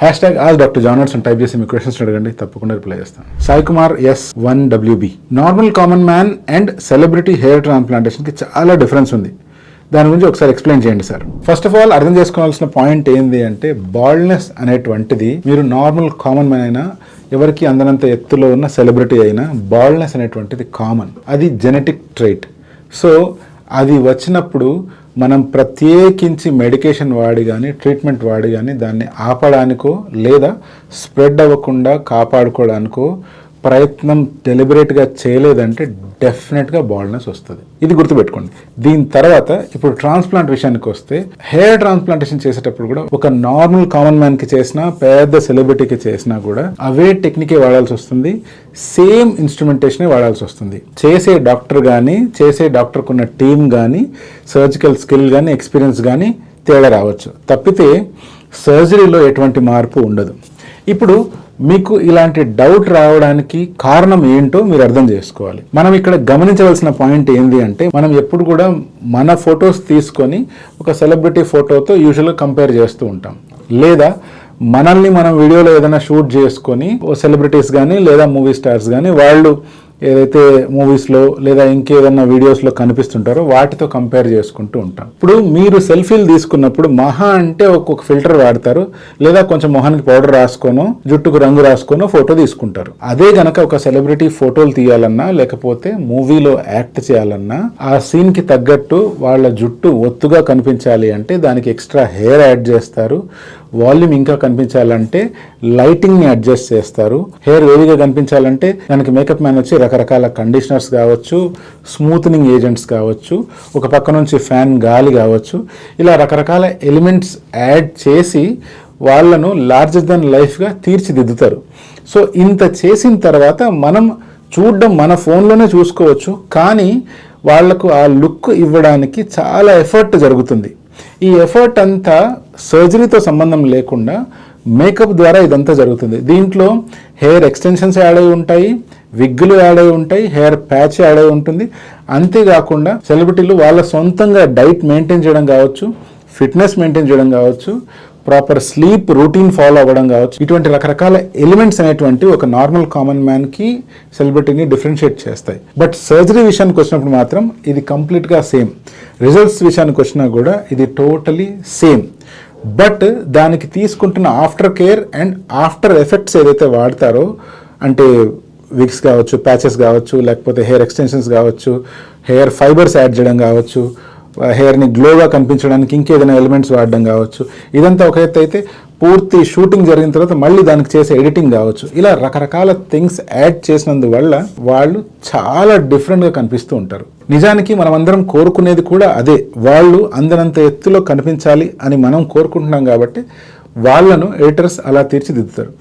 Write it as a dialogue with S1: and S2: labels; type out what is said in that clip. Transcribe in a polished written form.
S1: #Dr. John అని type చేసి మీ questions అడగండి, తప్పకుండా రిప్లై చేస్తాను. Sai Kumar S1WB. Normal common man and celebrity hair ట్రాన్స్ప్లాంటేషన్కి చాలా డిఫరెన్స్ ఉంది. దాని గురించి ఒకసారి ఎక్స్ప్లెయిన్ చేయండి సార్. ఫస్ట్ ఆఫ్ ఆల్ అర్థం చేసుకోవాల్సిన పాయింట్ ఏంది అంటే, బాల్డ్నెస్ అనేటువంటిది మీరు నార్మల్ కామన్ మ్యాన్ అయినా, ఎవరికి అందనంత ఎత్తులో ఉన్న సెలబ్రిటీ అయినా బాల్డ్నెస్ అనేటువంటిది కామన్. అది జెనెటిక్ ట్రైట్. సో అది వచ్చినప్పుడు మనం ప్రత్యేకించి మెడికేషన్ వాడి కానీ ట్రీట్మెంట్ వాడి కానీ దాన్ని ఆపడానికో లేదా స్ప్రెడ్ అవ్వకుండా కాపాడుకోవడానికో ప్రయత్నం డెలిబరేట్గా చేయలేదంటే డెఫినెట్గా బాల్డ్నెస్ వస్తుంది. ఇది గుర్తుపెట్టుకోండి. దీని తర్వాత ఇప్పుడు ట్రాన్స్ప్లాంట్ విషయానికి వస్తే, హెయిర్ ట్రాన్స్ప్లాంటేషన్ చేసేటప్పుడు కూడా ఒక నార్మల్ కామన్ మ్యాన్కి చేసినా, పెద్ద సెలబ్రిటీకి చేసినా కూడా అవే టెక్నికే వాడాల్సి వస్తుంది, సేమ్ ఇన్స్ట్రుమెంటేషనే వాడాల్సి వస్తుంది. చేసే డాక్టర్ కానీ, చేసే డాక్టర్కు ఉన్న టీమ్ కానీ, సర్జికల్ స్కిల్ కానీ, ఎక్స్పీరియన్స్ కానీ తేడా రావచ్చు, తప్పితే సర్జరీలో ఎటువంటి మార్పు ఉండదు. ఇప్పుడు మీకు ఇలాంటి డౌట్ రావడానికి కారణం ఏంటో మీరు అర్థం చేసుకోవాలి. మనం ఇక్కడ గమనించవలసిన పాయింట్ ఏంటి అంటే, మనం ఎప్పుడు కూడా మన ఫొటోస్ తీసుకొని ఒక సెలబ్రిటీ ఫోటోతో యూజువల్గా కంపేర్ చేస్తూ ఉంటాం, లేదా మనల్ని మనం వీడియోలో ఏదైనా షూట్ చేసుకొని ఓ సెలబ్రిటీస్ కానీ లేదా మూవీ స్టార్స్ కానీ వాళ్ళు ఏదైతే మూవీస్లో లేదా ఇంకేదన్నా వీడియోస్లో కనిపిస్తుంటారో వాటితో కంపేర్ చేసుకుంటూ ఉంటాం. ఇప్పుడు మీరు సెల్ఫీలు తీసుకున్నప్పుడు మహా అంటే ఒక్కొక్క ఫిల్టర్ వాడతారు, లేదా కొంచెం మొహానికి పౌడర్ రాసుకోనో జుట్టుకు రంగు రాసుకోనో ఫోటో తీసుకుంటారు. అదే గనక ఒక సెలబ్రిటీ ఫోటోలు తీయాలన్నా, లేకపోతే మూవీలో యాక్ట్ చేయాలన్నా, ఆ సీన్కి తగ్గట్టు వాళ్ళ జుట్టు ఒత్తుగా కనిపించాలి అంటే దానికి ఎక్స్ట్రా హెయిర్ యాడ్ చేస్తారు. వాల్యూమ్ ఇంకా కనిపించాలంటే లైటింగ్ని అడ్జస్ట్ చేస్తారు. హెయిర్ వేవిగా కనిపించాలంటే దానికి మేకప్ మ్యాన్ వచ్చి రకరకాల కండిషనర్స్ కావచ్చు, స్మూత్నింగ్ ఏజెంట్స్ కావచ్చు, ఒక పక్క నుంచి ఫ్యాన్ గాలి కావచ్చు, ఇలా రకరకాల ఎలిమెంట్స్ యాడ్ చేసి వాళ్ళను లార్జర్ దెన్ లైఫ్గా తీర్చిదిద్దుతారు. సో ఇంత చేసిన తర్వాత మనం చూడడం మన ఫోన్లోనే చూసుకోవచ్చు, కానీ వాళ్లకు ఆ లుక్ ఇవ్వడానికి చాలా ఎఫర్ట్ జరుగుతుంది. ఈ ఎఫర్ట్ అంతా సర్జరీతో సంబంధం లేకుండా మేకప్ ద్వారా ఇదంతా జరుగుతుంది. దీంట్లో హెయిర్ ఎక్స్టెన్షన్స్ యాడ్ అయి ఉంటాయి, విగ్గులు యాడ్ అయి ఉంటాయి, హెయిర్ ప్యాచ్ యాడ్ అయి ఉంటుంది. అంతేకాకుండా సెలబ్రిటీలు వాళ్ళ సొంతంగా డైట్ మెయింటైన్ చేయడం కావచ్చు, ఫిట్నెస్ మెయింటైన్ చేయడం కావచ్చు, ప్రాపర్ స్లీప్ రొటీన్ ఫాలో అవ్వడం కావచ్చు, ఇటువంటి రకరకాల ఎలిమెంట్స్ అనేటువంటి ఒక నార్మల్ కామన్ మ్యాన్కి సెలబ్రిటీని డిఫరెన్షియేట్ చేస్తాయి. బట్ సర్జరీ విషయానికి వచ్చినప్పుడు మాత్రం ఇది కంప్లీట్గా సేమ్. రిజల్ట్స్ విషయానికి వచ్చినా కూడా ఇది టోటలీ సేమ్. బట్ దానికి తీసుకుంటున్న after care and after effects ఏదైతే వాడతారో, అంటే విగ్స్ కావచ్చు, ప్యాచెస్ కావచ్చు, లేకపోతే హెయిర్ ఎక్స్టెన్షన్స్ కావచ్చు, హెయిర్ ఫైబర్స్ యాడ్ చేయడం కావచ్చు, హెయిర్ని గ్లోగా కనిపించడానికి ఇంకేదైనా ఎలిమెంట్స్ వాడడం కావచ్చు, ఇదంతా ఒక ఎత్తు అయితే పూర్తి షూటింగ్ జరిగిన తర్వాత మళ్ళీ దానికి చేసే ఎడిటింగ్ కావచ్చు, ఇలా రకరకాల థింగ్స్ యాడ్ చేసినందువల్ల వాళ్ళు చాలా డిఫరెంట్గా కనిపిస్తూ ఉంటారు. నిజానికి మనం అందరం కోరుకునేది కూడా అదే, వాళ్ళు అందనంత ఎత్తులో కనిపించాలి అని మనం కోరుకుంటున్నాం కాబట్టి వాళ్ళను ఎడిటర్స్ అలా తీర్చిదిద్దుతారు.